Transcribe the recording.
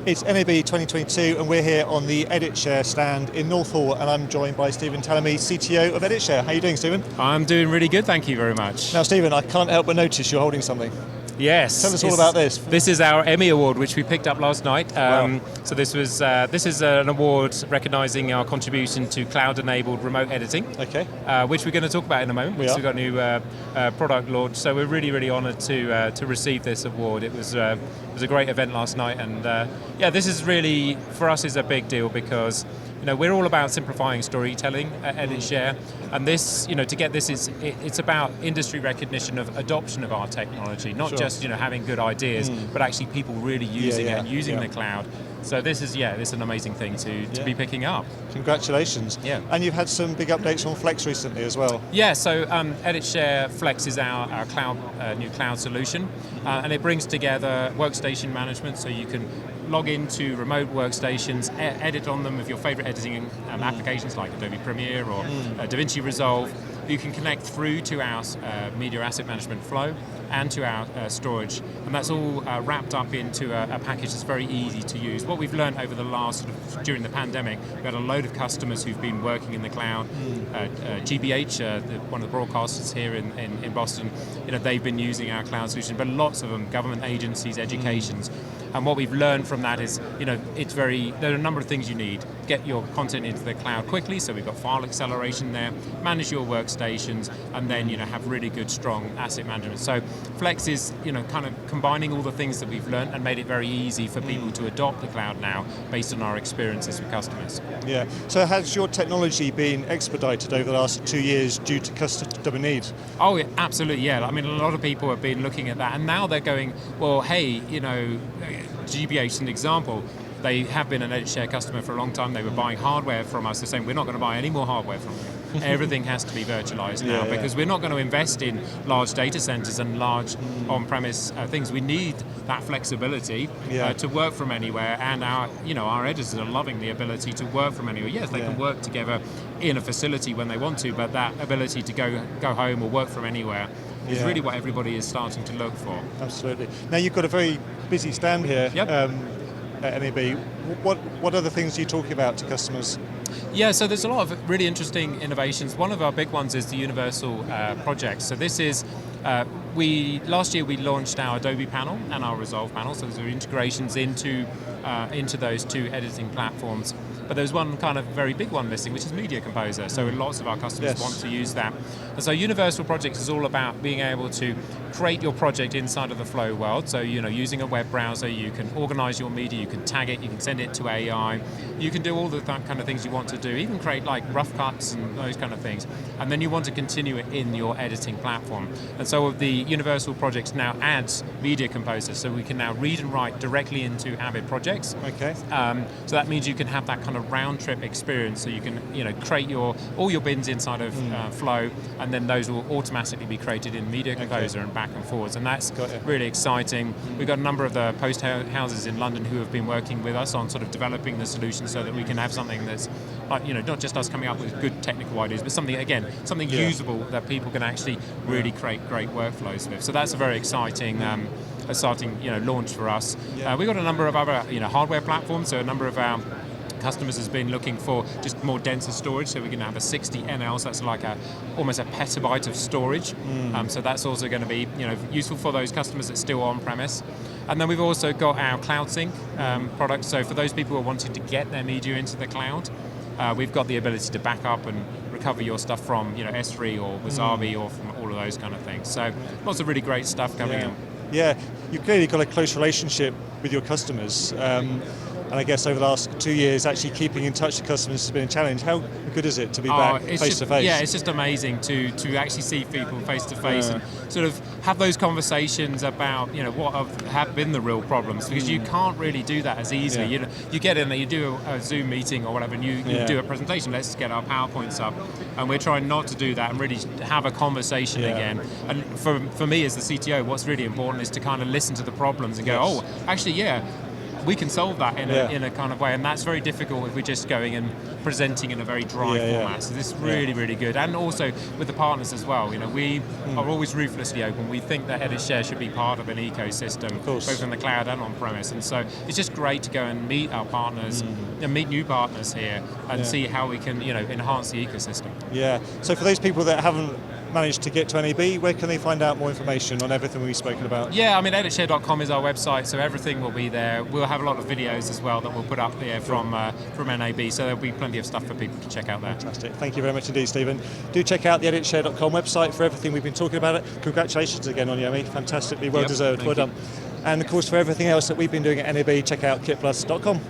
It's NAB 2022 and we're here on the Editshare stand in Northall, and I'm joined by Stephen Tallamy, CTO of Editshare. How are you doing, Stephen? I'm doing really good, thank you very much. Now, Stephen, I can't help but notice you're holding something. Yes. Tell us all about this. This is our Emmy Award, which we picked up last night. Wow. So this is an award recognising our contribution to cloud-enabled remote editing, Okay. which we're going to talk about in a moment. We've got a new product launch, so we're really, really honoured to receive this award. It was a great event last night, and this is really, for us, is a big deal because we're all about simplifying storytelling at Editshare, and this, to get this, it's about industry recognition of adoption of our technology, not just having good ideas, but actually people really using it and using the cloud. So this is an amazing thing to be picking up. Congratulations. Yeah. And you've had some big updates on Flex recently as well. Yeah, so Editshare FLEX is our cloud, new cloud solution, and it brings together workstation management, so you can log into remote workstations, edit on them with your favorite editing applications like Adobe Premiere or DaVinci Resolve. You can connect through to our media asset management flow and to our storage, and that's all wrapped up into a package that's very easy to use. What we've learned over the last, during the pandemic, we had a load of customers who've been working in the cloud. GBH, one of the broadcasters here in Boston, they've been using our cloud solution, but lots of them, government agencies, educations. And what we've learned from that is, there are a number of things you need. Get your content into the cloud quickly, so we've got file acceleration there, manage your workstations, and then, have really good, strong asset management. So Flex is, kind of combining all the things that we've learned and made it very easy for people to adopt the cloud now, based on our experiences with customers. Yeah, so has your technology been expedited over the last 2 years due to customer needs? Oh, yeah, absolutely, yeah. I mean, a lot of people have been looking at that, and now they're going, well, hey, GBH is an example. They have been an Editshare customer for a long time. They were buying hardware from us. They're saying, we're not going to buy any more hardware from you. Everything has to be virtualized now because we're not going to invest in large data centers and large on-premise things. We need that flexibility to work from anywhere, and our editors are loving the ability to work from anywhere. Yes, they can work together in a facility when they want to, but that ability to go home or work from anywhere is really what everybody is starting to look for. Absolutely. Now, you've got a very busy stand here at NAB. What other things are you talking about to customers? Yeah, so there's a lot of really interesting innovations. One of our big ones is the Universal project. So this is, last year we launched our Adobe panel and our Resolve panel, so those are integrations into those two editing platforms. But there's one kind of very big one missing, which is Media Composer. So lots of our customers want to use that. And so Universal Projects is all about being able to create your project inside of the Flow world. So, using a web browser, you can organize your media, you can tag it, you can send it to AI, you can do all that kind of things you want to do, even create like rough cuts and those kind of things. And then you want to continue it in your editing platform. And so the Universal Projects now adds Media Composer, so we can now read and write directly into Avid projects. Okay. So that means you can have that kind of round-trip experience, so you can create all your bins inside of Flow, and then those will automatically be created in Media Composer and back and forwards, and that's really exciting. We've got a number of the post houses in London who have been working with us on sort of developing the solution so that we can have something that's like, not just us coming up with good technical ideas, but something usable that people can actually really create great workflows with. So that's a very exciting launch for us. We've got a number of other hardware platforms, so a number of our customers has been looking for just more denser storage, so we can have a 60 NL, so that's like almost a petabyte of storage. So that's also going to be useful for those customers that's still on-premise. And then we've also got our Cloud Sync product, so for those people who are wanting to get their media into the cloud, we've got the ability to back up and recover your stuff from S3 or Wasabi or from all of those kind of things. So lots of really great stuff coming in. Yeah, you've clearly got a close relationship with your customers. And I guess over the last 2 years, actually keeping in touch with customers has been a challenge. How good is it to be back face to face? Yeah, it's just amazing to actually see people face to face and sort of have those conversations about what have been the real problems, because you can't really do that as easily. You get in there, you do a Zoom meeting or whatever, and you do a presentation. Let's get our PowerPoints up, and we're trying not to do that and really have a conversation again. And for me as the CTO, what's really important is to kind of listen to the problems and go, oh, actually, we can solve that in a kind of way, and that's very difficult if we're just going and presenting in a very dry format. So this is really good, and also with the partners as well. We are always ruthlessly open. We think that Editshare should be part of an ecosystem, both in the cloud and on premise. And so it's just great to go and meet our partners and meet new partners here and see how we can enhance the ecosystem. Yeah. So for those people that haven't managed to get to NAB, where can they find out more information on everything we've spoken about? Yeah, editshare.com is our website, so everything will be there. We'll have a lot of videos as well that we'll put up there from NAB, so there'll be plenty of stuff for people to check out there. Fantastic. Thank you very much indeed, Stephen. Do check out the editshare.com website for everything we've been talking about. Congratulations again on you, Emmy. Fantastically well deserved. Well done. And of course, for everything else that we've been doing at NAB, check out kitplus.com.